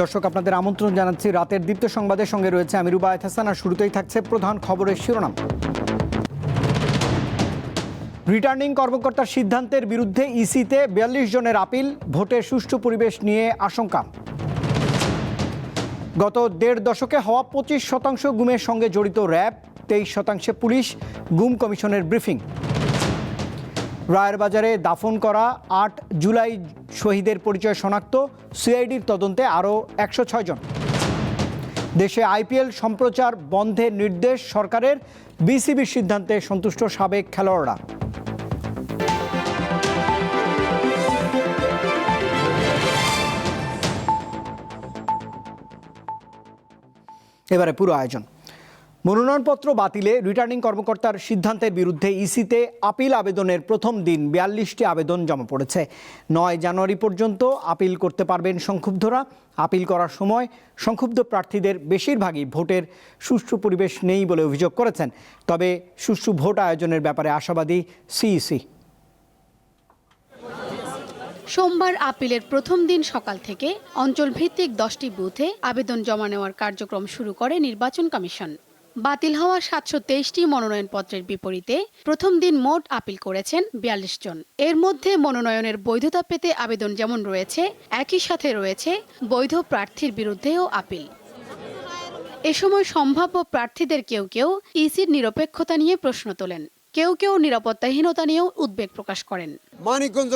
দর্শক, আপনাদের আমন্ত্রণ জানাচ্ছি রাতের দীপ্ত সংবাদের সঙ্গে রয়েছে আমি রুবায়েত হাসান। আর শুরুতেই থাকছে প্রধান খবরের শিরোনাম। রিটার্নিং কর্মকর্তার সিদ্ধান্তের বিরুদ্ধে ইসিতে ৪২ জনের আপিল, ভোটের সুষ্ঠু পরিবেশ নিয়ে আশঙ্কা। গত দেড় দশকে হওয়া ২৫% গুমের সঙ্গে জড়িত র্যাব, ২৩% পুলিশ। গুম কমিশনের ব্রিফিং। রায়ের বাজারে দাফন করা ৮ জুলাই শহীদের পরিচয় শনাক্ত, সিআইডির তদন্তে আরও ১০৬ জন। দেশে আইপিএল সম্প্রচার বন্ধের নির্দেশ সরকারের, বিসিবির সিদ্ধান্তে সন্তুষ্ট সাবেক খেলোয়াড়রা। এবারে পুরো আয়োজন। মনোনয়নপত্র বাতিলে রিটার্নিং কর্মকর্তার সিদ্ধান্তের বিরুদ্ধে ইসিতে আপিল আবেদনের প্রথম দিন ৪২টি আবেদন জমা পড়েছে। ৯ জানুয়ারি পর্যন্ত আপিল করতে পারবেন সংক্ষুব্ধরা। আপিল করার সময় সংক্ষুব্ধ প্রার্থীদের বেশিরভাগই ভোটের সুষ্ঠু পরিবেশ নেই বলে অভিযোগ করেছেন। তবে সুষ্ঠু ভোট আয়োজনের ব্যাপারে আশাবাদী সিইসি। সোমবার আপিলের প্রথম দিন সকাল থেকে অঞ্চলভিত্তিক 10টি বুথে আবেদন জমা নেওয়ার কার্যক্রম শুরু করে নির্বাচন কমিশন। বাতিল হওয়া 723টি মনোনয়নপত্রের বিপরীতে প্রথম দিন মোট আপিল করেছেন ৪২ জন। এর মধ্যে মনোনয়নের বৈধতা পেতে আবেদন যেমন রয়েছে, একই সাথে রয়েছে বৈধ প্রার্থীর বিরুদ্ধেও আপিল। এ সময় সম্ভাব্য প্রার্থীদের কেউ কেউ ইসির নিরপেক্ষতা নিয়ে প্রশ্ন তোলেন। কেউ কেউ নিরাপত্তাহীনতা নিয়েও উদ্বেগ প্রকাশ করেন। মানিকগঞ্জ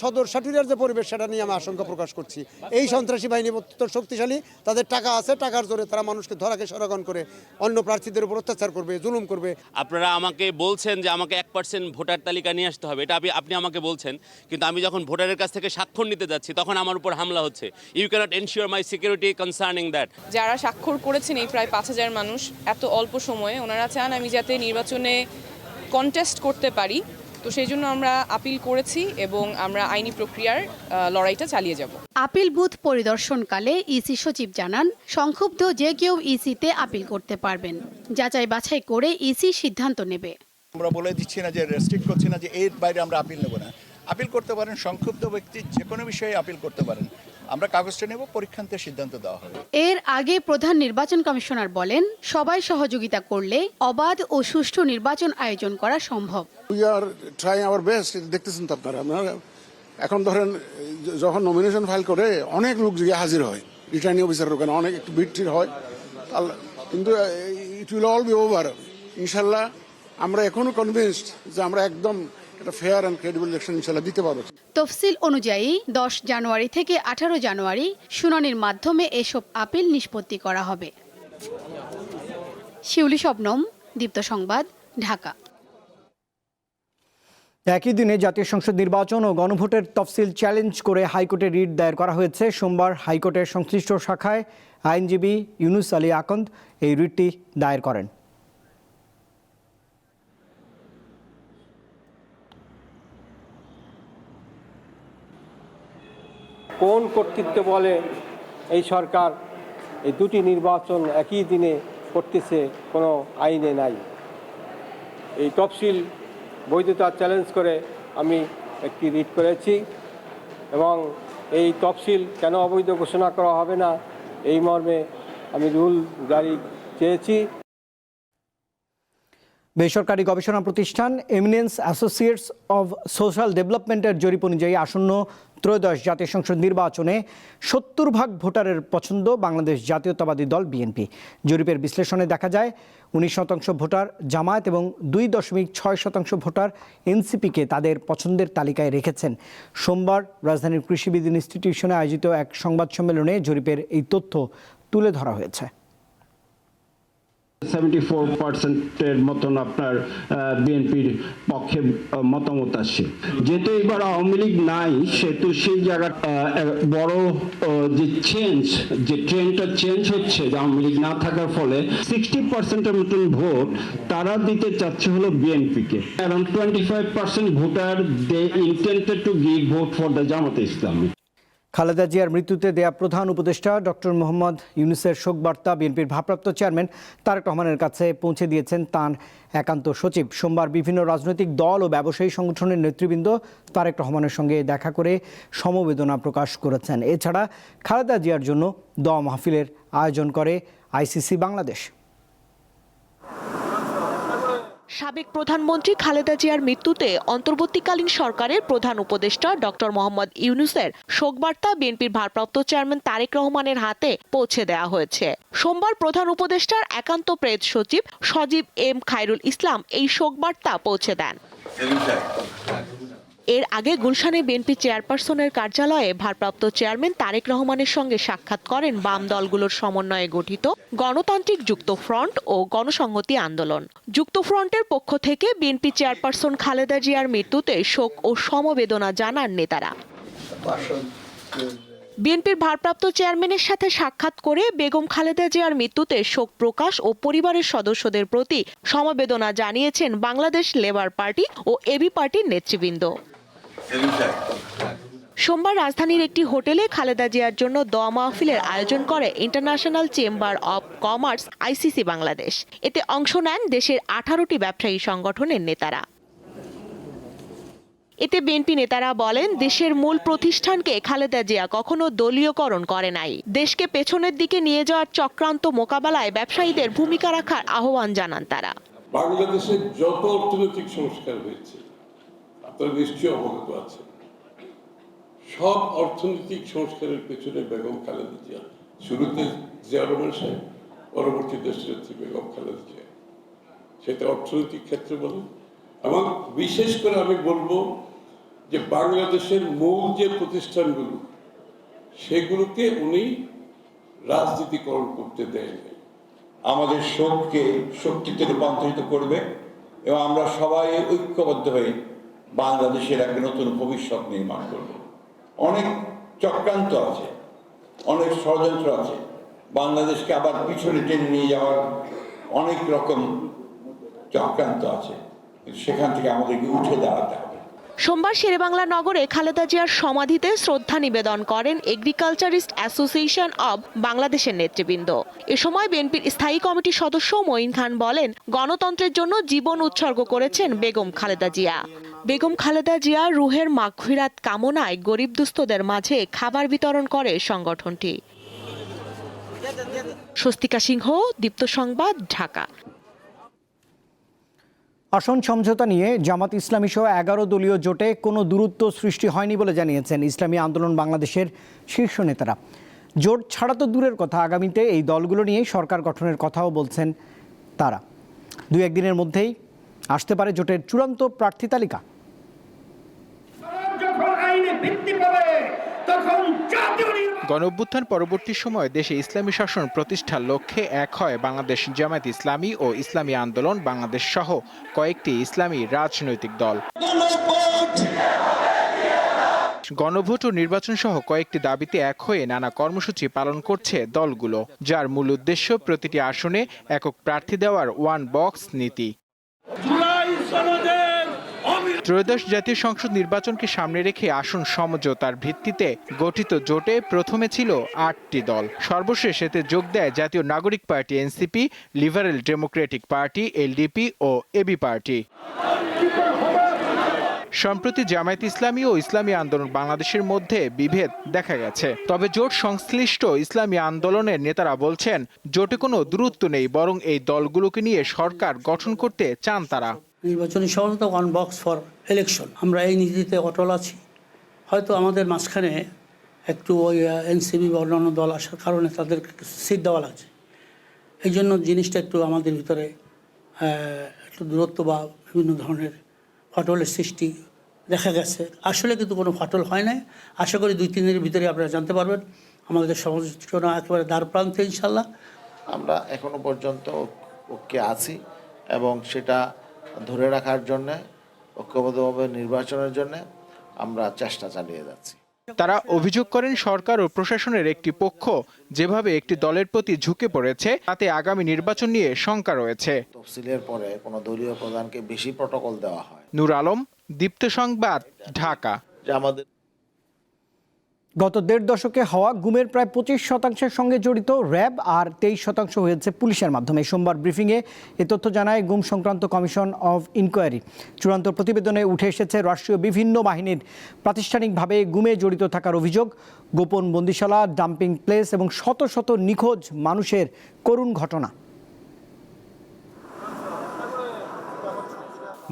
সদর সাটুরিয়ার যে পরিবেশ, সেটা নিয়ে আমি আশঙ্কা প্রকাশ করছি। এই সন্ত্রাসী বাহিনী অত্যন্ত শক্তিশালী, তাদের টাকা আছে, টাকার জোরে তারা মানুষকে ধরাকে সরাগন করে অন্য প্রার্থীদের উপর অত্যাচার করবে, জুলুম করবে। আপনারা আমাকে বলছেন যে আমাকে 1% ভোটার তালিকা নিয়ে আসতে হবে, এটা আপনি আমাকে বলছেন, কিন্তু আমি যখন ভোটারের কাছ থেকে স্বাক্ষর নিতে যাচ্ছি তখন আমার উপর হামলা হচ্ছে। You can't ensure my security concerning that. যারা স্বাক্ষর করেছেন এই প্রায় ৫,০০০ মানুষ, এত অল্প সময়ে ওনারা চান আমি যাতে নির্বাচনে কন্টেস্ট করতে পারি। তো সেই জন্য আমরা আপিল করেছি এবং আমরা আইনি প্রক্রিয়ার লড়াইটা চালিয়ে যাব। আপিল বুথ পরিদর্শনকালে ইসি সচিব জানান, সংক্ষুব্ধ যে কেউ ইসিতে আপিল করতে পারবেন। যাচাই বাছাই করে ইসি সিদ্ধান্ত নেবে। আমরা বলে দিচ্ছি না যে রেস্ট্রিক্ট করছি না যে এর বাইরে আমরা আপিল নেব না। আপিল করতে পারেন, সংক্ষুব্ধ ব্যক্তি যে কোনো বিষয়ে আপিল করতে পারেন। আমরা কাগজটা নেব, পরীক্ষান্তে সিদ্ধান্ত দেওয়া হবে। এর আগে প্রধান নির্বাচন কমিশনার বলেন, সবাই সহযোগিতা করলে অবাধ ও সুষ্ঠু নির্বাচন আয়োজন করা সম্ভব। We are trying our best. দেখতেছেন তো আপনারা, এখন ধরেন যখন নমিনেশন ফাইল করে অনেক লোক গিয়ে হাজির হয়, রিটার্নিং অফিসারের ওখানে অনেক একটু ভিড় হয়, কিন্তু it will all be over ইনশাল্লাহ। আমরা এখনো কনভিন্সড যে আমরা একদম একটা ফেয়ার অ্যান্ড ক্রেডিবল ইলেকশন ইনশাল্লাহ দিতে পারবো। তফসিল অনুযায়ী 10 জানুয়ারি থেকে 18 জানুয়ারি শুনানির মাধ্যমে এসব আপিল নিষ্পত্তি করা হবে। শিউলি শবনম, দীপ্ত সংবাদ, ঢাকা। একই দিনে জাতীয় সংসদ নির্বাচন ও গণভোটের তফসিল চ্যালেঞ্জ করে হাইকোর্টে রিট দায়ের করা হয়েছে। সোমবার হাইকোর্টের সংশ্লিষ্ট শাখায় আইনজীবী ইউনুস আলী আকন্দ এই রিটটি দায়ের করেন। কোন কর্তৃত্ব বলে এই সরকার এই দুটি নির্বাচন একই দিনে করতেছে, কোনো আইনে নাই। এই তফসিল বৈধতা চ্যালেঞ্জ করে আমি একটি রিট করেছি এবং এই তফসিল কেন অবৈধ ঘোষণা করা হবে না এই মর্মে আমি রুল জারি চেয়েছি। বেসরকারি গবেষণা প্রতিষ্ঠান এমিনেন্স অ্যাসোসিয়েটস অব সোশ্যাল ডেভেলপমেন্টের জরিপ অনুযায়ী আসন্ন ত্রয়োদশ জাতীয় সংসদ নির্বাচনে 70% ভোটারের পছন্দ বাংলাদেশ জাতীয়তাবাদী দল বিএনপি। জরিপের বিশ্লেষণে দেখা যায় 19% ভোটার জামায়াত এবং 2.6% ভোটার এনসিপিকে তাদের পছন্দের তালিকায় রেখেছেন। সোমবার রাজধানীর কৃষিবিদ ইনস্টিটিউশনে আয়োজিত এক সংবাদ সম্মেলনে জরিপের এই তথ্য তুলে ধরা হয়েছে। 74% মতন আপনার বিএনপির পক্ষে মতামত আসে। যেহেতু এবার আওয়ামী লীগ নাই, সেহেতু সেই জায়গা বড় যে ট্রেন্ডটা চেঞ্জ হচ্ছে, যে আওয়ামী লীগ না থাকার ফলে 60%-এর মতন ভোট তারা দিতে চাচ্ছে হলো বিএনপিকে। Around 25% voter they intended to give vote for the Jamaat-e-Islami. Khaleda জিয়ার মৃত্যুতে দেয়া প্রধান উপদেষ্টা ডক্টর মোহাম্মদ ইউনূসের শোকবার্তা বিএনপির ভারপ্রাপ্ত চেয়ারম্যান তারেক রহমানের কাছে পৌঁছে দিয়েছেন তাঁর একান্ত সচিব। সোমবার বিভিন্ন রাজনৈতিক দল ও ব্যবসায়ী সংগঠনের নেতৃবৃন্দ তারেক রহমানের সঙ্গে দেখা করে সমবেদনা প্রকাশ করেছেন। এছাড়া খালেদা জিয়ার জন্য দোয়া মাহফিলের আয়োজন করে আইসিসি বাংলাদেশ। সাবেক প্রধানমন্ত্রী খালেদা জিয়ার মৃত্যুতে অন্তর্বর্তীকালীন সরকারের প্রধান উপদেষ্টা ডক্টর মোহাম্মদ ইউনূসের শোকবার্তা বিএনপির ভারপ্রাপ্ত চেয়ারম্যান তারেক রহমানের হাতে পৌঁছে দেওয়া হয়েছে। সোমবার প্রধান উপদেষ্টার একান্ত প্রেস সচিব সজীব এম খায়রুল ইসলাম এই শোকবার্তা পৌঁছে দেন। এর আগে গুলশানে বিএনপি চেয়ারপারসনের কার্যালয়ে ভারপ্রাপ্ত চেয়ারম্যান তারেক রহমানের সঙ্গে সাক্ষাৎ করেন বাম দলগুলোর সমন্বয়ে গঠিত গণতান্ত্রিক যুক্ত ফ্রন্ট ও গণসংহতি আন্দোলন। যুক্ত ফ্রন্টের পক্ষ থেকে বিএনপি চেয়ারপারসন খালেদা জিয়ার মৃত্যুতে শোক ও সমবেদনা জানান নেতারা। বিএনপির ভারপ্রাপ্ত চেয়ারম্যানের সাথে সাক্ষাৎ করে বেগম খালেদা জিয়ার মৃত্যুতে শোক প্রকাশ ও পরিবারের সদস্যদের প্রতি সমবেদনা জানিয়েছেন বাংলাদেশ লেবার পার্টি ও এবি পার্টির নেতৃবৃন্দ। সোমবার রাজধানীর একটি হোটেলে খালেদা জিয়ার জন্য দোয়া মাহফিলের আয়োজন করে international chamber of commerce ICC Bangladesh. এতে অংশ নেন দেশের 18টি ব্যবসায়ী সংগঠনের নেতারা। এতে বিএনপি নেতারা বলেন, দেশের মূল প্রতিষ্ঠানকে খালেদা জিয়া কখনো দলীয়করণ করে নাই। দেশকে পেছনের দিকে নিয়ে যাওয়ার চক্রান্ত মোকাবেলায় ব্যবসায়ীদের ভূমিকা রাখার আহ্বান জানান তারা। বাংলাদেশের যত অর্থনৈতিক সংস্কার হয়েছে আপনারা নিশ্চয়ই অবগত আছেন, সব অর্থনৈতিক সংস্কারের পেছনে বেগম খালেদা জিয়া, শুরুতে জিয়া রহমান সাহেব, পরবর্তী দেশনেত্রী বেগম খালেদা জিয়া, সেটা অর্থনৈতিক ক্ষেত্রে বলেন। এবং বিশেষ করে আমি বলবো যে বাংলাদেশের মূল যে প্রতিষ্ঠানগুলো সেগুলোকে উনি রাজনীতিকরণ করতে দেন। আমাদের শোককে শক্তিতে রূপান্তরিত করবে এবং আমরা সবাই ঐক্যবদ্ধ হয়ে বাংলাদেশের একটা নতুন ভবিষ্যৎ নির্মাণ করব। অনেক চক্রান্ত আছে, অনেক ষড়যন্ত্র আছে, বাংলাদেশকে আবার পিছনে টেনে নিয়ে যাওয়ার অনেক রকম চক্রান্ত আছে, সেখান থেকে আমাদেরকে উঠে দাঁড়াতে হবে। সোমবার শেরেবাংলা নগরে খালেদা জিয়ার সমাধিতে শ্রদ্ধা নিবেদন করেন এগ্রিকালচারিস্ট অ্যাসোসিয়েশন অব বাংলাদেশের নেতৃবৃন্দ। এ সময় বিএনপির স্থায়ী কমিটির সদস্য মঈন খান বলেন, গণতন্ত্রের জন্য জীবন উৎসর্গ করেছেন বেগম খালেদা জিয়া। বেগম খালেদা জিয়া রুহের মাগফিরাত কামনায় গরিব দুস্থদের মাঝে খাবার বিতরণ করে সংগঠনটি। স্বস্তিকা সিংহ, দীপ্ত সংবাদ, ঢাকা। আসন সমঝোতা নিয়ে জামাত ইসলামী সহ 11 দলীয় জোটে কোনো দূরত্ব সৃষ্টি হয়নি বলে জানিয়েছেন ইসলামী আন্দোলন বাংলাদেশের শীর্ষ নেতারা। জোট ছাড়া তো দূরের কথা, আগামীতে এই দলগুলো নিয়ে সরকার গঠনের কথাও বলছেন তারা। 2-1 দিনের মধ্যেই আসতে পারে জোটের চূড়ান্ত প্রার্থী তালিকা। গণঅভ্যুত্থান পরবর্তী সময়ে দেশে ইসলামী শাসন প্রতিষ্ঠার লক্ষ্যে এক হয় বাংলাদেশ জামায়াত ইসলামী ও ইসলামী আন্দোলন বাংলাদেশ সহ কয়েকটি ইসলামী রাজনৈতিক দল। গণভোট ও নির্বাচন সহ কয়েকটি দাবিতে এক হয়ে নানা কর্মসূচি পালন করছে দলগুলো, যার মূল উদ্দেশ্য প্রতিটি আসনে একক প্রার্থী দেওয়ার ওয়ান বক্স নীতি। ত্রয়োদশ জাতীয় সংসদ নির্বাচনকে সামনে রেখে আসন সমঝোতার ভিত্তিতে গঠিত জোটে প্রথমে ছিল 8টি দল। সর্বশেষ এতে যোগ দেয় Jatiya Nagorik Party NCP, Liberal Democratic Party LDP ও এবি পার্টি। সম্প্রতি জামায়াত ইসলামী ও ইসলামী আন্দোলন বাংলাদেশের মধ্যে বিভেদ দেখা গেছে। তবে জোট সংশ্লিষ্ট ইসলামী আন্দোলনের নেতারা বলছেন, জোটে কোনো দূরত্ব নেই, বরং এই দলগুলোকে নিয়ে সরকার গঠন করতে চান তারা। নির্বাচনী সমঝোতা ওয়ান বক্স ফর ইলেকশন, আমরা এই নীতিতে অটল আছি। হয়তো আমাদের মাঝখানে একটু ওই এনসিপি বা অন্যান্য দল আসার কারণে তাদেরকে সিট দেওয়া লাগছে, এই জন্য জিনিসটা একটু আমাদের ভিতরে একটু দূরত্ব বা বিভিন্ন ধরনের ফাটলের সৃষ্টি দেখা গেছে। আসলে কিন্তু কোনো ফাটল হয় নাই। আশা করি 2-3 দিনের ভিতরে আপনারা জানতে পারবেন আমাদের সমালোচনা একেবারে দ্বার প্রান্তে ইনশাল্লাহ। আমরা এখনো পর্যন্ত ঐক্যে আছি এবং সেটা ধরে রাখার জন্যে, ঐক্যবদ্ধভাবে নির্বাচনের জন্য আমরা চেষ্টা চালিয়ে যাচ্ছি। তারা অভিযোগ করেন, সরকার ও প্রশাসনের একটি পক্ষ যেভাবে একটি দলের প্রতি ঝুঁকে পড়েছে, তাতে আগামী নির্বাচন নিয়ে শঙ্কা রয়েছে। তফসিলের পরে কোনো দলীয় প্রধানকে বেশি প্রটোকল দেওয়া হয়। নূর আলম, দীপ্ত সংবাদ, ঢাকা। আমাদের গত দেড় দশকে হওয়া গুমের প্রায় 25% সঙ্গে জড়িত র্যাব আর 23% হয়েছে পুলিশের মাধ্যমে। সোমবার ব্রিফিংয়ে এ তথ্য জানায় গুম সংক্রান্ত কমিশন অব ইনকোয়ারি। চূড়ান্ত প্রতিবেদনে উঠে এসেছে রাষ্ট্রীয় বিভিন্ন বাহিনীর প্রাতিষ্ঠানিকভাবে গুমে জড়িত থাকার অভিযোগ, গোপন বন্দিশালা, ডাম্পিং প্লেস এবং শত শত নিখোঁজ মানুষের করুণ ঘটনা।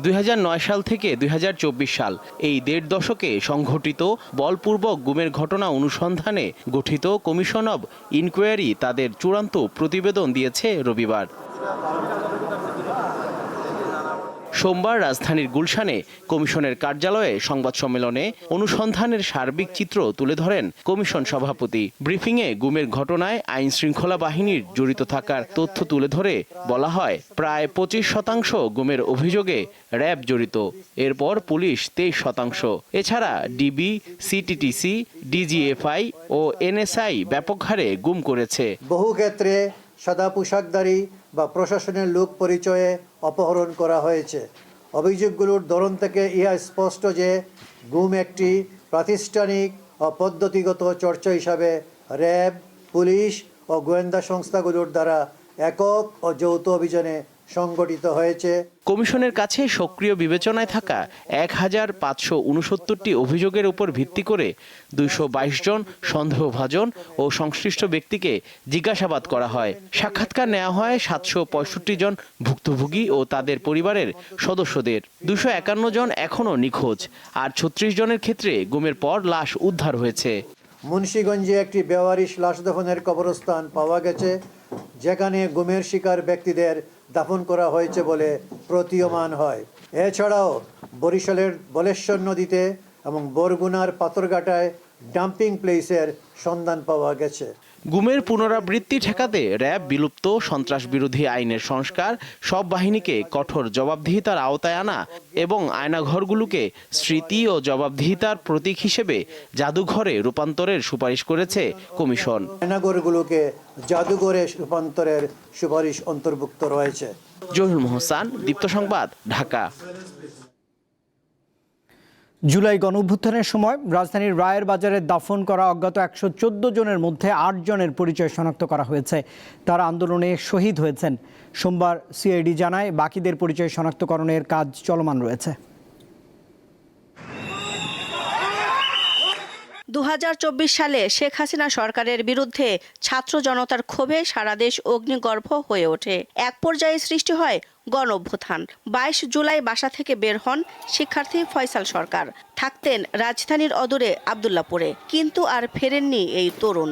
2009 সাল থেকে 2024 সাল এই দেড় দশকে সংঘটিত বলপূর্বক গুমের ঘটনা অনুসন্ধানে গঠিত কমিশন অব ইনকোয়ারি তাদের চূড়ান্ত প্রতিবেদন দিয়েছে রবিবার। সোমবার রাজধানীর গুলশানে কমিশনের কার্যালয়ে সংবাদ সম্মেলনে অনুসন্ধানের সার্বিক চিত্র তুলে ধরেন কমিশন সভাপতি। ব্রিফিংয়ে গুমের ঘটনায় আইন শৃঙ্খলা বাহিনীর জড়িত থাকার তথ্য তুলে ধরে বলা হয়, প্রায় 25% গুমের অভিযোগে র্যাব জড়িত, এরপর পুলিশ 23%। এছাড়া ডিবি, সিটিটিসি, ডিজিএফআই ও এনএসআই ব্যাপক হারে গুম করেছে। বহু ক্ষেত্রে সাদা পোশাকধারী বা প্রশাসনের লোক পরিচয়ে অপহরণ করা হয়েছে। অভিযোগগুলোর ধরন থেকে ইহা স্পষ্ট যে গুম একটি প্রাতিষ্ঠানিক ও পদ্ধতিগত চর্চা হিসাবে র্যাব, পুলিশ ও গোয়েন্দা সংস্থাগুলোর দ্বারা একক ও যৌথ অভিযানে সংগঠিত হয়েছে। কমিশনের কাছে সক্রিয় বিবেচনায় থাকা 1569টি অভিযোগের উপর ভিত্তি করে 222 জন সন্দেহভাজন ও সংশ্লিষ্ট ব্যক্তিকে জিজ্ঞাসাবাদ করা হয়। সাক্ষাৎকার নেওয়া হয় 765 জন ভুক্তভোগী ও তাদের পরিবারের সদস্যদের। 251 জন এখনও নিখোঁজ, আর 36 জনের ক্ষেত্রে গুমের পর লাশ উদ্ধার হয়েছে। মুন্সিগঞ্জে একটি বেওয়ারিশ লাশ দাফনের কবরস্থান পাওয়া গেছে, যেখানে গুমের শিকার ব্যক্তিদের দাফন করা হয়েছে বলে প্রতীয়মান হয়। এছাড়াও বরিশালের বলেশ্বর নদীতে এবং বরগুনার পাথরঘাটায় ডাম্পিং প্লেসের সন্ধান পাওয়া গেছে। গুমের পুনরাবৃত্তি ঠেকাতে র্যাব বিলুপ্ত সন্ত্রাস বিরোধী আইনের সংস্কার, সব বাহিনীকে কঠোর জবাবদিহিতার আওতায় আনা এবং আয়নাঘরগুলোকে স্মৃতি ও জবাবদিহিতার প্রতীক হিসেবে জাদুঘরে রূপান্তরের সুপারিশ করেছে কমিশন। আয়নাঘরগুলোকে জাদুঘরে রূপান্তরের সুপারিশ অন্তর্ভুক্ত রয়েছে। জহির মোহসান, দীপ্ত সংবাদ, ঢাকা। জুলাই গণঅভ্যুত্থানের সময় রাজধানীর রায়ের বাজারে দাফন করা অজ্ঞাত 114 জনের মধ্যে 8 জনের পরিচয় শনাক্ত করা হয়েছে। তারা আন্দোলনে শহীদ হয়েছেন। সোমবার সিআইডি জানায়, বাকিদের পরিচয় শনাক্তকরণের কাজ চলমান রয়েছে। 2024 সালে শেখ হাসিনা সরকারের বিরুদ্ধে ছাত্র জনতার ক্ষোভে সারা দেশ অগ্নিগর্ভ হয়ে ওঠে। এক পর্যায়ে সৃষ্টি হয় গণঅভ্যুত্থান। 22 জুলাই বাসা থেকে বের হন শিক্ষার্থী ফয়সাল সরকার। থাকতেন রাজধানীর অদূরে আব্দুল্লাহপুরে, কিন্তু আর ফেরেননি এই তরুণ।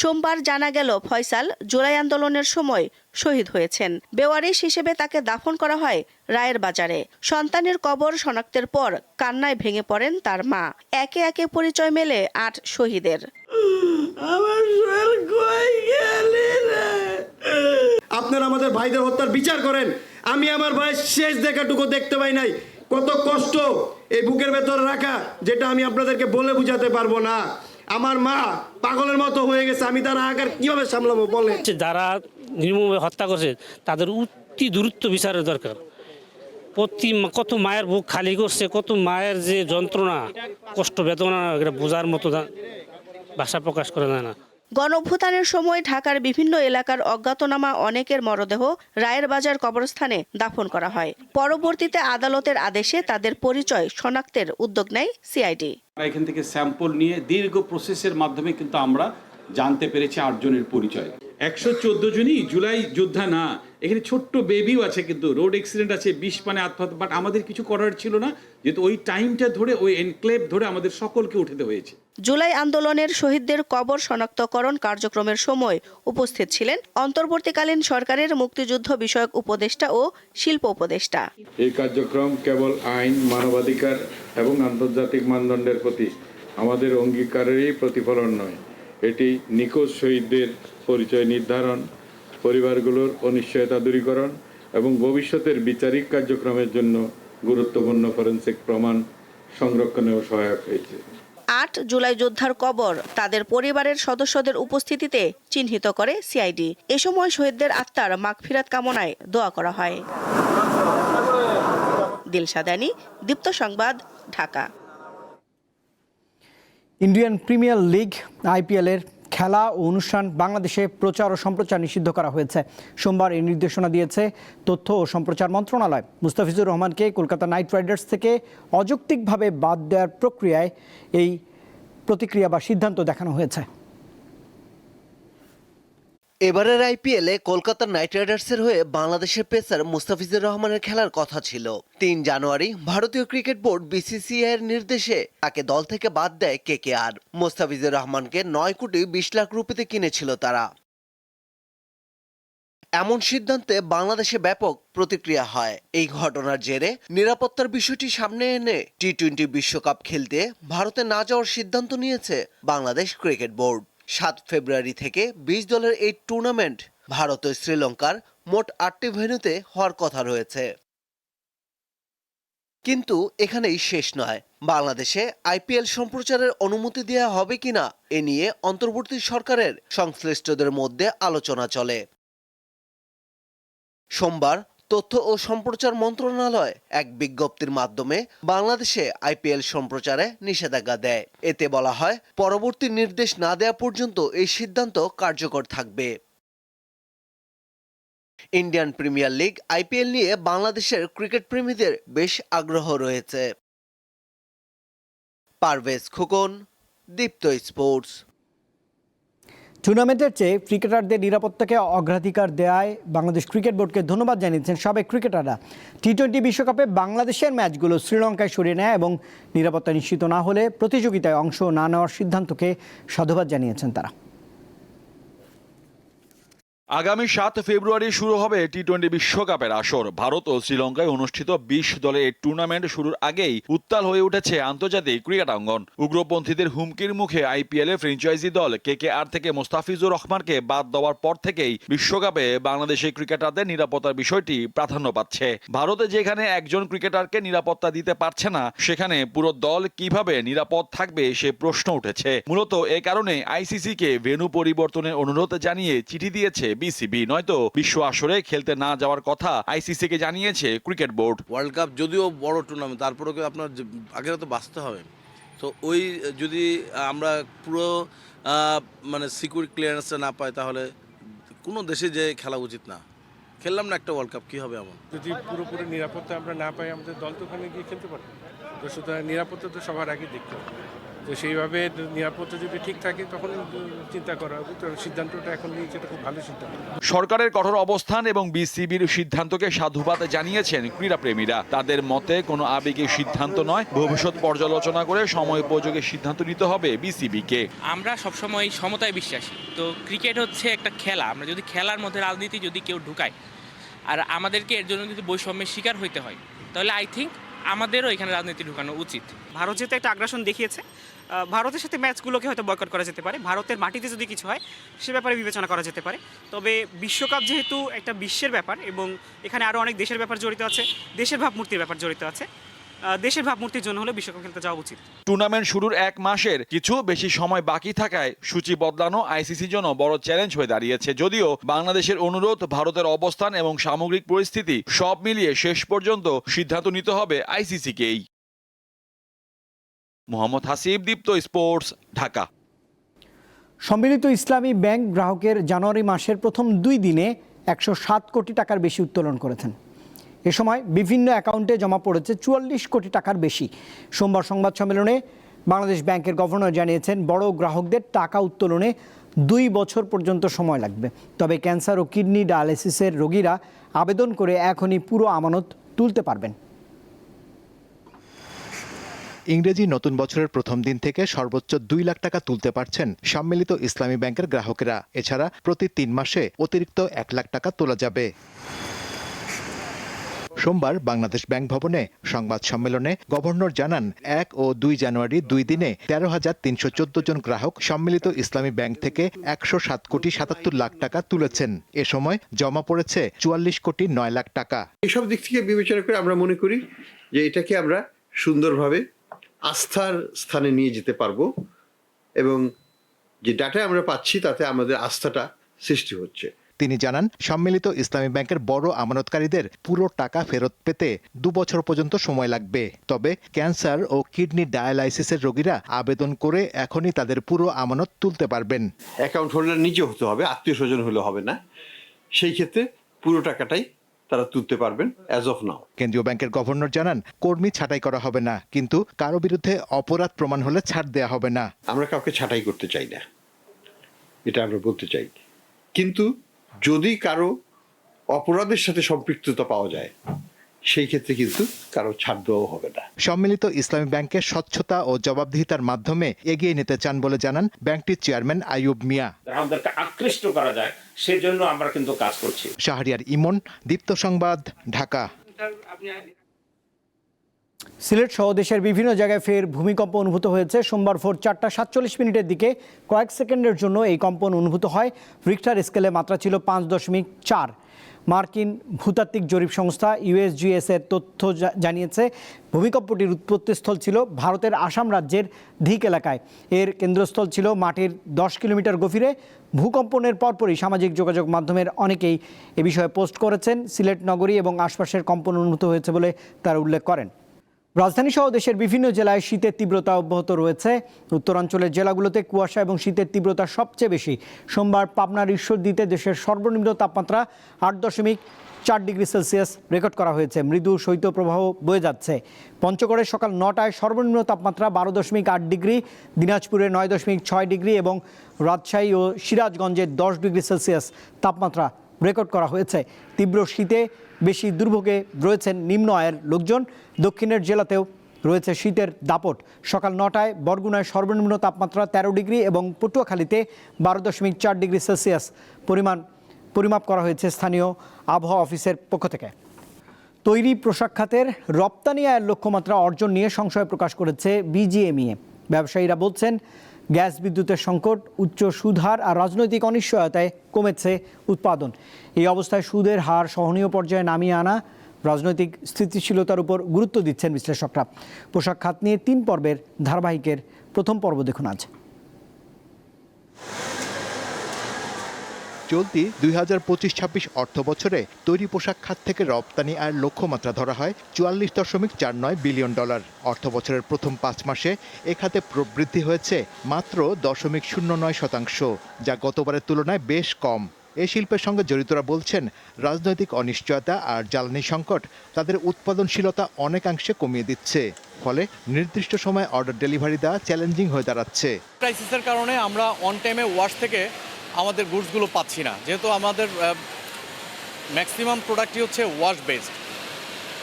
সোমবার জানা গেল, ফয়সাল জুলাই আন্দোলনের সময় শহীদ হয়েছেন। বেওয়ারিশ হিসেবে তাকে দাফন করা হয় রায়ের বাজারে। সন্তানের কবর শনাক্তের পর কান্নায় ভেঙে পড়েন তার মা। একে একে পরিচয় মেলে 8 শহীদের। আপনারা আমাদের ভাইদের হত্যার বিচার করেন। আমি আমার ভাইয়ের শেষ দেখাটুকু দেখতে পাই নাই। কত কষ্ট এই বুকের ভেতরে রাখা, যেটা আমি আপনাদেরকে বলে বুঝাতে পারবো না। আমার মা পাগলের মতো হয়ে গেছে, আমি তার আকার কিভাবে সামলাবো বলে। যারা নির্মমভাবে হত্যা করছে তাদের অতি দ্রুত বিচারের দরকার। কত মায়ের বুক খালি করছে, কত মায়ের যে যন্ত্রণা, কষ্ট, বেদনা, এটা বোঝার মতো ভাষা প্রকাশ করা যায় না। গণঅভ্যুত্থানের সময় ঢাকার বিভিন্ন এলাকার অজ্ঞাতনামা অনেকের মরদেহ রায়ের বাজার কবরস্থানে দাফন করা হয়। পরবর্তীতে আদালতের আদেশে তাদের পরিচয় শনাক্তের উদ্যোগ নেয় সিআইডি। এখান থেকে স্যাম্পল নিয়ে দীর্ঘ প্রসেসের মাধ্যমে কিন্তু আমরা জানতে পেরেছি 8 জনের পরিচয়। 114 জনই জুলাই যোদ্ধা না, এখানে ছোট্ট বেবিও আছে, কিন্তু রোড অ্যাক্সিডেন্ট আছে, 20 পানে আত্মহত্যা। বাট আমাদের কিছু করার ছিল না, যেহেতু ওই টাইমটা ধরে, ওই এনক্লেভ ধরে আমাদের সকলকে উঠাতে হয়েছে। জুলাই আন্দোলনের শহীদদের কবর শনাক্তকরণ কার্যক্রমের সময় উপস্থিত ছিলেন অন্তর্বর্তীকালীন সরকারের মুক্তিযুদ্ধ বিষয়ক উপদেষ্টা ও শিল্প উপদেষ্টা। এই কার্যক্রম কেবল আইন, মানবাধিকার এবং আন্তর্জাতিক মানদণ্ডের প্রতি আমাদের অঙ্গীকারেরই প্রতিফলন নয়, এটি নিখোঁজ শহীদদের পরিচয় নির্ধারণ, পরিবারগুলোর অনিশ্চয়তা দূরীকরণ এবং ভবিষ্যতের বিচারিক কার্যক্রমের জন্য গুরুত্বপূর্ণ ফরেনসিক প্রমাণ সংরক্ষণেও সহায়ক হয়েছে। 8 জুলাই যোদ্ধার কবর তাদের পরিবারের সদস্যদের উপস্থিতিতে চিহ্নিত করে সিআইডি। এ সময় শহীদদের আত্মার মাগফিরাত কামনায় দোয়া করা হয়। দিলশাদানি, দীপ্ত সংবাদ, Dhaka. Indian premier league IPL এর খেলা ও অনুষ্ঠান বাংলাদেশে প্রচার ও সম্প্রচার নিষিদ্ধ করা হয়েছে। সোমবার এই নির্দেশনা দিয়েছে তথ্য ও সম্প্রচার মন্ত্রণালয়। মুস্তাফিজুর রহমানকে কলকাতা নাইট রাইডার্স থেকে অযৌক্তিকভাবে বাদ দেওয়ার প্রক্রিয়ায় এই প্রতিক্রিয়া বা সিদ্ধান্ত দেখানো হয়েছে। এবারের IPL-এ কলকাতা নাইট রাইডার্সের হয়ে বাংলাদেশের পেসার মুস্তাফিজুর রহমানের খেলার কথা ছিল। 3 জানুয়ারি ভারতীয় ক্রিকেট বোর্ড BCCI এর নির্দেশে তাকে দল থেকে বাদ দেয় KKR। মুস্তাফিজুর রহমানকে 9 কোটি 20 লাখ রুপিতে কিনেছিল তারা। এমন সিদ্ধান্তে বাংলাদেশে ব্যাপক প্রতিক্রিয়া হয়। এই ঘটনার জেরে নিরাপত্তার বিষয়টি সামনে এনে T20 বিশ্বকাপ খেলতে ভারতে না যাওয়ার সিদ্ধান্ত নিয়েছে বাংলাদেশ ক্রিকেট বোর্ড। 7 ফেব্রুয়ারি থেকে 20 দলের এই টুর্নামেন্ট ভারত ও শ্রীলঙ্কার মোট 8টি ভেন্যুতে হওয়ার কথা রয়েছে। কিন্তু এখানেই শেষ নয়। বাংলাদেশে IPL সম্প্রচারের অনুমতি দেওয়া হবে কিনা এ নিয়ে অন্তর্বর্তী সরকারের সংশ্লিষ্টদের মধ্যে আলোচনা চলে। সোমবার তথ্য ও সম্প্রচার মন্ত্রণালয় এক বিজ্ঞপ্তির মাধ্যমে বাংলাদেশে IPL সম্প্রচারে নিষেধাজ্ঞা দেয়। এতে বলা হয়, পরবর্তী নির্দেশ না দেওয়া পর্যন্ত এই সিদ্ধান্ত কার্যকর থাকবে। ইন্ডিয়ান প্রিমিয়ার লিগ IPL নিয়ে বাংলাদেশের ক্রিকেট প্রেমীদের বেশ আগ্রহ রয়েছে। পারভেজ খোকন, দীপ্ত স্পোর্টস। টুর্নামেন্টের চেয়ে ক্রিকেটারদের নিরাপত্তাকে অগ্রাধিকার দেওয়ায় বাংলাদেশ ক্রিকেট বোর্ডকে ধন্যবাদ জানিয়েছেন সাবেক ক্রিকেটাররা। T20 বিশ্বকাপে বাংলাদেশের ম্যাচগুলো শ্রীলঙ্কায় সরিয়ে নেয় এবং নিরাপত্তা নিশ্চিত না হলে প্রতিযোগিতায় অংশ না নেওয়ার সিদ্ধান্তকে সাধুবাদ জানিয়েছেন তারা। আগামী 7 ফেব্রুয়ারি শুরু হবে T20 বিশ্বকাপের আসর। ভারত ও শ্রীলঙ্কায় অনুষ্ঠিত 20 দলের এই টুর্নামেন্ট শুরুর আগেই উত্তাল হয়ে উঠেছে আন্তর্জাতিক ক্রিকেট অঙ্গন। উগ্রপন্থীদের হুমকির মুখে IPL এর ফ্র্যাঞ্চাইজি দল KKR থেকে মুস্তাফিজুর রহমানকে বাদ দেওয়ার পর থেকেই বিশ্বকাপে বাংলাদেশি ক্রিকেটারদের নিরাপত্তার বিষয়টি প্রাধান্য পাচ্ছে। ভারতে যেখানে একজন ক্রিকেটারকে নিরাপত্তা দিতে পারছে না, সেখানে পুরো দল কিভাবে নিরাপদ থাকবে সে প্রশ্ন উঠেছে। মূলত এ কারণে ICC-কে ভেন্যু পরিবর্তনের অনুরোধ জানিয়ে চিঠি দিয়েছে BCB, নয়তো বিশ্ব আসরে খেলতে না যাওয়ার কথা ICC-কে জানিয়েছে ক্রিকেট বোর্ড। ওয়ার্ল্ড কাপ যদিও বড় টুর্নামেন্ট, তারপরেও আপনার আগে তো বাঁচতে হবে। তো ওই যদি আমরা পুরো মানে সিকিউরিটি ক্লিয়ারেন্সটা না পাই, তাহলে কোনো দেশে যে খেলা উচিত না। খেললাম না একটা ওয়ার্ল্ড কাপ, কী হবে এমন? যদি পুরোপুরি নিরাপত্তা আমরা না পাই, আমাদের দল তো ওখানে গিয়ে খেলতে পারবে। তো সুতরাং নিরাপত্তা তো সবার আগে দেখতে হবে। তো সেইভাবে নিরাপত্তা যদি ঠিক থাকে তখন চিন্তা করা হবে। তো সিদ্ধান্তটা এখন নিয়েছে, এটা খুব ভালো সিদ্ধান্ত। সরকারের কঠোর অবস্থান এবং BCBর সিদ্ধান্তকে সাধুবাদ জানিয়েছেন ক্রীড়াপ্রেমীরা। তাদের মতে কোনো আবেগের সিদ্ধান্ত নয়, ভবিষ্যৎ পর্যালোচনা করে সময় উপযোগী সিদ্ধান্ত নিতে হবে BCB-কে। আমরা সবসময় সমতায় বিশ্বাসী। তো ক্রিকেট হচ্ছে একটা খেলা। আমরা যদি খেলার মধ্যে রাজনীতি যদি কেউ ঢুকায় আর আমাদেরকে এর জন্য যদি বৈষম্যের শিকার হইতে হয়, তাহলে আই থিঙ্ক আমাদেরও এখানে রাজনীতি ঢুকানো উচিত। ভারত যেহেতু একটা আগ্রাসন দেখিয়েছে, ভারতের সাথে ম্যাচগুলোকে হয়তো বয়কট করা যেতে পারে। ভারতের মাটিতে যদি কিছু হয় সে ব্যাপারে বিবেচনা করা যেতে পারে। তবে বিশ্বকাপ যেহেতু একটা বিশ্বের ব্যাপার এবং এখানে আরও অনেক দেশের ব্যাপার জড়িত আছে, দেশের ভাবমূর্তির ব্যাপার জড়িত আছে, দেশের ভাবমূর্তির জন্য হলে বিশ্বকাপ খেলতে যাওয়া উচিত। টুর্নামেন্ট শুরুর 1 মাসের কিছু বেশি সময় বাকি থাকায় সূচি বদলানো ICC-র জন্য বড় চ্যালেঞ্জ হয়ে দাঁড়িয়েছে। যদিও বাংলাদেশের অনুরোধ, ভারতের অবস্থান এবং সামগ্রিক পরিস্থিতি সব মিলিয়ে শেষ পর্যন্ত সিদ্ধান্ত নিতে হবে ICC-কেই। মোহাম্মদ হাসিব, দীপ্ত স্পোর্টস, ঢাকা। সম্মিলিত ইসলামী ব্যাংক গ্রাহকের জানুয়ারি মাসের প্রথম 2 দিনে 107 কোটি টাকার বেশি উত্তোলন করেছেন। এ সময় বিভিন্ন অ্যাকাউন্টে জমা পড়েছে 44 কোটি টাকার বেশি। সোমবার সংবাদ সম্মেলনে বাংলাদেশ ব্যাংকের গভর্নর জানিয়েছেন, বড় গ্রাহকদের টাকা উত্তোলনে 2 বছর পর্যন্ত সময় লাগবে। তবে ক্যান্সার ও কিডনি ডায়ালিসিসের রোগীরা আবেদন করে এখনই পুরো আমানত তুলতে পারবেন। ইংরেজি নতুন বছরের প্রথম দিন থেকে সর্বোচ্চ 2 লাখ টাকা তুলতে পারছেন সম্মিলিত ইসলামী ব্যাংকের গ্রাহকেরা। এছাড়া প্রতি 3 মাসে অতিরিক্ত 1 লাখ টাকা তোলা যাবে। সোমবার বাংলাদেশ ব্যাংক ভবনে সংবাদ সম্মেলনে গভর্নর জানান, 1 ও 2 জানুয়ারি 2 দিনে 13,314 জন গ্রাহক সম্মিলিত ইসলামী ব্যাংক থেকে 107 কোটি 77 লাখ টাকা তুলেছেন। এ সময় জমা পড়েছে 44 কোটি 9 লাখ টাকা। এসব দিক থেকে বিবেচনা করে আমরা মনে করি যে এটাকে আমরা সুন্দরভাবে আস্থার স্থানে নিয়ে যেতে পারবো এবং যে ডাটা আমরা পাচ্ছি তাতে আমাদের আস্থাটা সৃষ্টি হচ্ছে। তিনি জানান, সম্মিলিত ইসলামী ব্যাংকের বড় আমানতকারীদের পুরো টাকা ফেরত পেতে 2 বছর পর্যন্ত সময় লাগবে। তবে ক্যান্সার ও কিডনি ডায়ালাইসিসের রোগীরা আবেদন করে এখনই তাদের পুরো আমানত তুলতে পারবেন। অ্যাকাউন্ট হোল্ডার নিজে হতে হবে, আত্মীয় স্বজন হলে হবে না। সেই ক্ষেত্রে পুরো টাকাটাই তারা তুলতে পারবেন অ্যাজ অফ নাও। কেন্দ্রীয় ব্যাংকের গভর্নর জানান, কর্মী ছাঁটাই করা হবে না, কিন্তু কারো বিরুদ্ধে অপরাধ প্রমাণ হলে ছাড় দেওয়া হবে না। আমরা কাউকে ছাঁটাই করতে চাই না, এটা আমরা বলতে চাই। কিন্তু যদি কারো অপরাধের সাথে সম্পৃক্ততা পাওয়া যায়, সেই ক্ষেত্রে কিন্তু কারো ছাড় দেওয়া হবে না। সম্মিলিত ইসলামী ব্যাংকের স্বচ্ছতা ও জবাবদিহিতার মাধ্যমে এগিয়ে নিতে চান বলে জানান ব্যাংকটির চেয়ারম্যান আইয়ুব মিয়া। আমাদেরকে আকৃষ্ট করা যায়, সেজন্য আমরা কিন্তু কাজ করছি। শাহরিয়ার ইমন, দীপ্ত সংবাদ, ঢাকা। সিলেট সহ দেশের বিভিন্ন জায়গায় ফের ভূমিকম্প অনুভূত হয়েছে। সোমবার ভোর 4:47 দিকে কয়েক সেকেন্ডের জন্য এই কম্পন অনুভূত হয়। রিক্টার স্কেলে মাত্রা ছিল 5.4। মার্কিন ভূতাত্ত্বিক জরিপ সংস্থা USGS এর তথ্য জানিয়েছে, ভূমিকম্পটির উৎপত্তিস্থল ছিল ভারতের আসাম রাজ্যের ধিক এলাকায়। এর কেন্দ্রস্থল ছিল মাটির 10 কিলোমিটার গভীরে। ভূকম্পনের পরপরই সামাজিক যোগাযোগ মাধ্যমের অনেকেই এ বিষয়ে পোস্ট করেছেন। সিলেট নগরী এবং আশপাশের কম্পন অনুভূত হয়েছে বলে তারা উল্লেখ করেন। রাজধানী সহ দেশের বিভিন্ন জেলায় শীতের তীব্রতা অব্যাহত রয়েছে। উত্তরাঞ্চলের জেলাগুলোতে কুয়াশা এবং শীতের তীব্রতা সবচেয়ে বেশি। সোমবার পাবনার ঈশ্বরদীতে দেশের সর্বনিম্ন তাপমাত্রা 8.4 ডিগ্রি সেলসিয়াস রেকর্ড করা হয়েছে। মৃদু শৈত্যপ্রবাহ বয়ে যাচ্ছে। পঞ্চগড়ে সকাল 9টায় সর্বনিম্ন তাপমাত্রা 12.8 ডিগ্রি, দিনাজপুরে 9.6 ডিগ্রি এবং রাজশাহী ও সিরাজগঞ্জে 10 ডিগ্রি সেলসিয়াস তাপমাত্রা রেকর্ড করা হয়েছে। তীব্র শীতে বেশি দুর্ভোগে রয়েছেন নিম্ন আয়ের লোকজন। দক্ষিণের জেলাতেও রয়েছে শীতের দাপট। সকাল 9টায় বরগুনায় সর্বনিম্ন তাপমাত্রা 13 ডিগ্রি এবং পটুয়াখালীতে 12.4 ডিগ্রি সেলসিয়াস পরিমাপ করা হয়েছে স্থানীয় আবহাওয়া অফিসের পক্ষ থেকে। তৈরি পোশাক খাতের রপ্তানি আয়ের লক্ষ্যমাত্রা অর্জন নিয়ে সংশয় প্রকাশ করেছে BGMEA। ব্যবসায়ীরা বলছেন, গ্যাস বিদ্যুতের সংকট, উচ্চ সুদহার আর রাজনৈতিক অনিশ্চয়তায় কমেছে উৎপাদন। এই অবস্থায় সুদের হার সহনীয় পর্যায়ে নামিয়ে আনা, রাজনৈতিক স্থিতিশীলতার উপর গুরুত্ব দিচ্ছেন বিশ্লেষকরা। পোশাক খাত নিয়ে 3 পর্বের ধারাবাহিকের প্রথম পর্ব দেখুন আজ। চলতি 2025-26 অর্থ বছরে তৈরি পোশাক খাত থেকে রপ্তানি আয়ের লক্ষ্যমাত্রা ধরা হয় $44.49 বিলিয়ন। অর্থ বছরের প্রথম 5 মাসে এ খাতে প্রবৃদ্ধি হয়েছে মাত্র 0.09%, যা গতবারের তুলনায় বেশ কম। এই শিল্পের সঙ্গে জড়িতরা বলছেন, রাজনৈতিক অনিশ্চয়তা আর জ্বালানি সংকট তাদের উৎপাদনশীলতা অনেকাংশে কমিয়ে দিচ্ছে। ফলে নির্দিষ্ট সময়ে অর্ডার ডেলিভারি দেওয়া চ্যালেঞ্জিং হয়ে দাঁড়াচ্ছে। ক্রাইসিসের কারণে আমরা অন টাইমে ওয়াশ থেকে আমাদের গুডসগুলো পাচ্ছি না, যেহেতু আমাদের ম্যাক্সিমাম প্রোডাক্টই হচ্ছে ওয়াশ বেসড,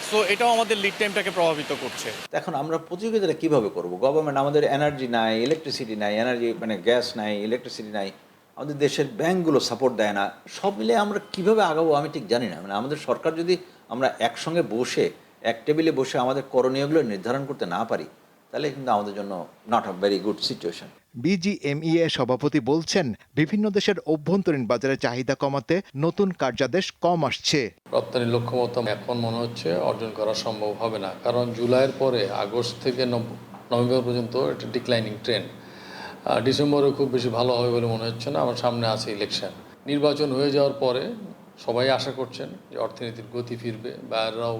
সো এটাও আমাদের লিড টাইমটাকে প্রভাবিত করছে। এখন আমরা প্রতিযোগিতাটা কীভাবে করব? গভর্নমেন্ট, আমাদের এনার্জি নাই, ইলেকট্রিসিটি নাই, গ্যাস নাই, ইলেকট্রিসিটি নাই, আমাদের দেশের ব্যাংকগুলো সাপোর্ট দেয় না। সব মিলে আমরা কিভাবে আগাবো আমি ঠিক জানি না। আমাদের সরকার যদি আমরা একসঙ্গে বসে এক টেবিলে বসে আমাদের করণীয়গুলো নির্ধারণ করতে না পারি, তাহলে কিন্তু আমাদের জন্য not a very good situation. BGMEA সভাপতি বলছেন, বিভিন্ন দেশের অভ্যন্তরীণ বাজারে চাহিদা কমাতে নতুন কার্যাদেশ কম আসছে। রপ্তানির লক্ষ্যমাত্রা এখন মনে হচ্ছে অর্জন করা সম্ভব হবে না, কারণ জুলাইয়ের পরে আগস্ট থেকে নভেম্বর পর্যন্ত এটা ডিক্লাইনিং ট্রেন্ড। ডিসেম্বরে খুব বেশি ভালো হবে বলে মনে হচ্ছে না। আমার সামনে আছে ইলেকশন, নির্বাচন হয়ে যাওয়ার পরে সবাই আশা করছেন যে অর্থনীতির গতি ফিরবে, বাইরেরাও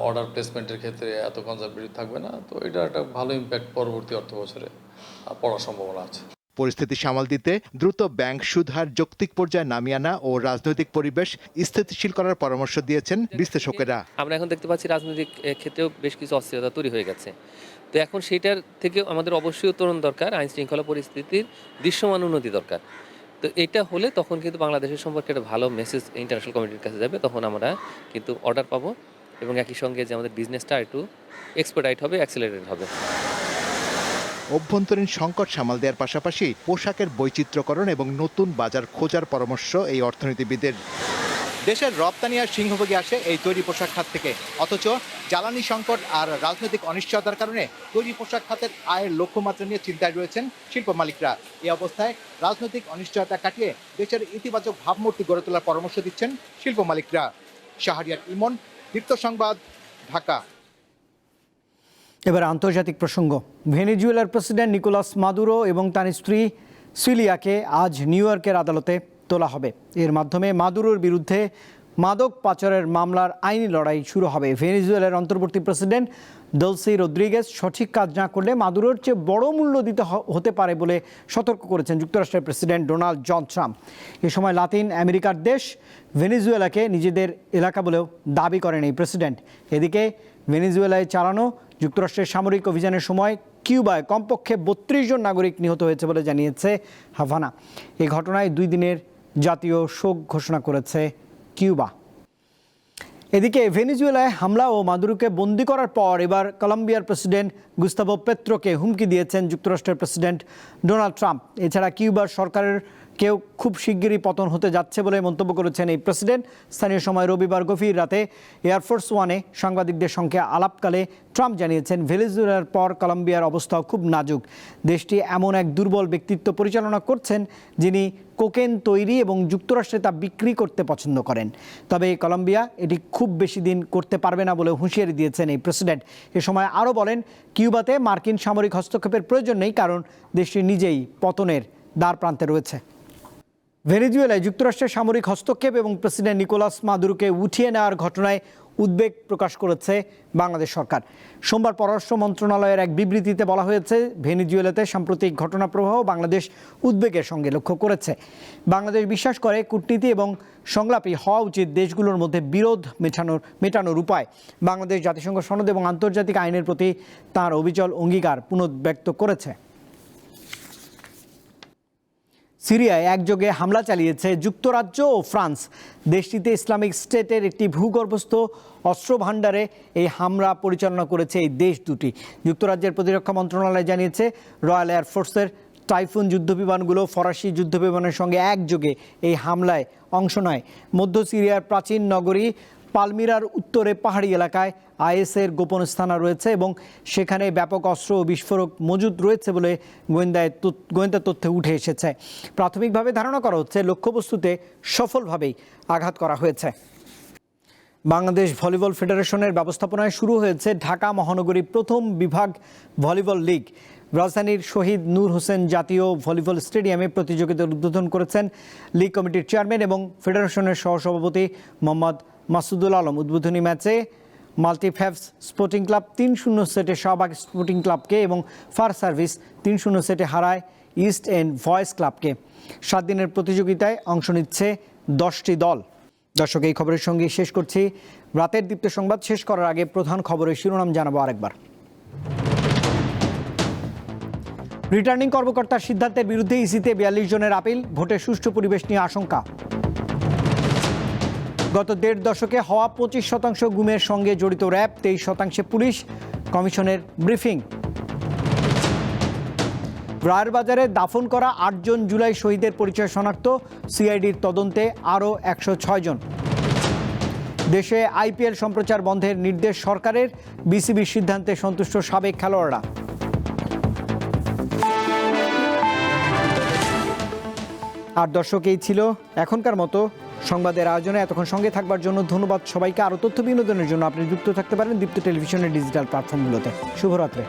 অর্ডার প্লেসমেন্টের ক্ষেত্রে এত কনজারভেটিভ থাকবে না। তো এটা একটা ভালো ইম্প্যাক্ট পরবর্তী অর্থ বছরে পড়ার সম্ভাবনা আছে। পরিস্থিতি সামাল দিতে দ্রুত ব্যাংক সুদহার যৌক্তিক পর্যায়ে নামিয়ে আনা ও রাজনৈতিক পরিবেশ স্থিতিশীল করার পরামর্শ দিয়েছেন বিশ্লেষকেরা। আমরা এখন দেখতে পাচ্ছি রাজনৈতিক ক্ষেত্রেও বেশ কিছু অস্থিরতা তৈরি হয়ে গেছে। তো এখন সেটার থেকে আমাদের অবশ্যই উত্তরণ দরকার, আইন শৃঙ্খলা পরিস্থিতির দৃশ্যমান উন্নতি দরকার। তো এটা হলে তখন কিন্তু বাংলাদেশের সম্পর্কে একটা ভালো মেসেজ ইন্টারন্যাশনাল কমিউনিটির কাছে যাবে, তখন আমরা কিন্তু অর্ডার পাবো এবং একই সঙ্গে যে আমাদের বিজনেসটা একটু এক্সপার্টাইট হবে, অ্যাক্সেলারেট হবে। অভ্যন্তরীণ সংকট সামাল দেওয়ার পাশাপাশি পোশাকের বৈচিত্র্যকরণ এবং নতুন বাজার খোঁজার পরামর্শ এই অর্থনীতিবিদের। দেশের রপ্তানি আর সিংহভাগই আসে এই তৈরি পোশাক খাত থেকে, অথচ জ্বালানি সংকট আর রাজনৈতিক অনিশ্চয়তার কারণে তৈরি পোশাক খাতের আয়ের লক্ষ্যমাত্রা নিয়ে চিন্তায় রয়েছেন শিল্প মালিকরা। এই অবস্থায় রাজনৈতিক অনিশ্চয়তা কাটিয়ে দেশের ইতিবাচক ভাবমূর্তি গড়ে তোলার পরামর্শ দিচ্ছেন শিল্প মালিকরা। শাহরিয়ার ইমন, দীপ্ত সংবাদ, ঢাকা। এবার আন্তর্জাতিক প্রসঙ্গ। ভেনেজুয়েলার প্রেসিডেন্ট নিকোলাস মাদুরো এবং তার স্ত্রী সিলিয়াকে আজ নিউ ইয়র্কের আদালতে তোলা হবে। এর মাধ্যমে মাদুরোর বিরুদ্ধে মাদক পাচারের মামলার আইনি লড়াই শুরু হবে। ভেনেজুয়েলার অন্তর্বর্তী প্রেসিডেন্ট দেলসি রদ্রিগেজ সঠিক কাজ না করলে মাদুরোর চেয়ে বড় মূল্য দিতে হতে পারে বলে সতর্ক করেছেন যুক্তরাষ্ট্রের প্রেসিডেন্ট ডোনাল্ড জন ট্রাম্প। এ সময় লাতিন আমেরিকার দেশ ভেনেজুয়েলাকে নিজেদের এলাকা বলেও দাবি করেন এই প্রেসিডেন্ট। এদিকে ভেনেজুয়েলায় চালানো যুক্তরাষ্ট্রের সামরিক অভিযানের সময় কিউবায় কমপক্ষে 32 জন নাগরিক নিহত হয়েছে বলে জানিয়েছে হাভানা। এই ঘটনায় 2 দিনের জাতীয় শোক ঘোষণা করেছে কিউবা। এদিকে ভেনেজুয়েলায় হামলা ও মাদুরোকে বন্দী করার পর এবার কলম্বিয়ার প্রেসিডেন্ট গুস্তাভো পেত্রোকে হুমকি দিয়েছেন যুক্তরাষ্ট্রের প্রেসিডেন্ট ডোনাল্ড ট্রাম্প। এছাড়া কিউবার সরকারের কেউ খুব শিগগিরই পতন হতে যাচ্ছে বলে মন্তব্য করেছেন এই প্রেসিডেন্ট। স্থানীয় সময় রবিবার গভীর রাতে এয়ারফোর্স ওয়ানে সাংবাদিকদের সঙ্গে আলাপকালে ট্রাম্প জানিয়েছেন ভেনেজুয়েলার পর কলম্বিয়ার অবস্থাও খুব নাজুক। দেশটি এমন এক দুর্বল ব্যক্তিত্ব পরিচালনা করছেন যিনি কোকেন তৈরি এবং যুক্তরাষ্ট্রে তা বিক্রি করতে পছন্দ করেন। তবে কলম্বিয়া এটি খুব বেশি দিন করতে পারবে না বলে হুঁশিয়ারি দিয়েছেন এই প্রেসিডেন্ট। এ সময় আরও বলেন কিউবাতে মার্কিন সামরিক হস্তক্ষেপের প্রয়োজন নেই, কারণ দেশটি নিজেই পতনের দ্বার প্রান্তে রয়েছে। ভেনেজুয়েলায় যুক্তরাষ্ট্রের সামরিক হস্তক্ষেপ এবং প্রেসিডেন্ট নিকোলাস মাদুরোকে উঠিয়ে নেওয়ার ঘটনায় উদ্বেগ প্রকাশ করেছে বাংলাদেশ সরকার। সোমবার পররাষ্ট্র মন্ত্রণালয়ের এক বিবৃতিতে বলা হয়েছে, ভেনেজুয়েলাতে সাম্প্রতিক ঘটনা প্রবাহ বাংলাদেশ উদ্বেগের সঙ্গে লক্ষ্য করেছে। বাংলাদেশ বিশ্বাস করে কূটনীতি এবং সংলাপী হওয়া উচিত দেশগুলোর মধ্যে বিরোধ মেটানোর উপায়। বাংলাদেশ জাতিসংঘ সনদ এবং আন্তর্জাতিক আইনের প্রতি তার অবিচল অঙ্গীকার পুনর্ব্যক্ত করেছে। সিরিয়ায় একযোগে হামলা চালিয়েছে যুক্তরাজ্য ও ফ্রান্স। দেশটিতে ইসলামিক স্টেটের একটি ভূগর্ভস্থ অস্ত্র ভাণ্ডারে এই হামলা পরিচালনা করেছে এই দেশ দুটি। যুক্তরাজ্যের প্রতিরক্ষা মন্ত্রণালয় জানিয়েছে রয়্যাল এয়ারফোর্সের টাইফুন যুদ্ধবিমানগুলো ফরাসি যুদ্ধবিমানের সঙ্গে একযোগে এই হামলায় অংশ নেয়। মধ্য সিরিয়ার প্রাচীন নগরী পালমিরার উত্তরে পাহাড়ি এলাকায় আইএসের গোপন স্থানা রয়েছে এবং সেখানে ব্যাপক অস্ত্র ও বিস্ফোরক মজুদ রয়েছে বলে গোয়েন্দা তথ্যে উঠে এসেছে। প্রাথমিকভাবে ধারণা করা হচ্ছে লক্ষ্যবস্তুতে সফলভাবেই আঘাত করা হয়েছে। বাংলাদেশ ভলিবল ফেডারেশনের ব্যবস্থাপনায় শুরু হয়েছে ঢাকা মহানগরী প্রথম বিভাগ ভলিবল লিগ। রাজধানীর শহীদ নূর হোসেন জাতীয় ভলিবল স্টেডিয়ামে প্রতিযোগিতার উদ্বোধন করেছেন লিগ কমিটির চেয়ারম্যান এবং ফেডারেশনের সহসভাপতি মোহাম্মদ মাসুদুল আলম। উদ্বোধনী ম্যাচে মাল্টিফ্যাভস স্পোর্টিং ক্লাব 3-0 সেটে শাহবাগ স্পোর্টিং ক্লাবকে এবং ফার সার্ভিস 3-0 সেটে হারায় ইস্ট এন্ড ভয়েস ক্লাবকে। 7 দিনের প্রতিযোগিতায় অংশ নিচ্ছে 10টি দল। দর্শক, এই খবরের সঙ্গে শেষ করছি রাতের দীপ্ত সংবাদ। শেষ করার আগে প্রধান খবরের শিরোনাম জানাবো আরেকবার। রিটার্নিং কর্মকর্তার সিদ্ধান্তের বিরুদ্ধে ইসিতে 42 জনের আপিল, ভোটের সুষ্ঠু পরিবেশ নিয়ে আশঙ্কা। গত 1.5 দশকে হওয়া 25% গুমের সঙ্গে জড়িত র্যাব, 23% পুলিশ, কমিশনের ব্রিফিং। রায়েরবাজারে দাফন করা 8 জন জুলাই শহীদের পরিচয় শনাক্ত, সিআইডির তদন্তে আরও 106 জন। দেশে আইপিএল সম্প্রচার বন্ধের নির্দেশ সরকারের, বিসিবির সিদ্ধান্তে সন্তুষ্ট সাবেক খেলোয়াড়রা। আর দর্শক, এই ছিল এখনকার মতো সংবাদের আয়োজনে। এতক্ষণ সঙ্গে থাকবার জন্য ধন্যবাদ সবাইকে। আরও তথ্য বিনোদনের জন্য আপনি যুক্ত থাকতে পারেন দীপ্ত টেলিভিশনের ডিজিটাল প্ল্যাটফর্মগুলোতে। শুভরাত্রি।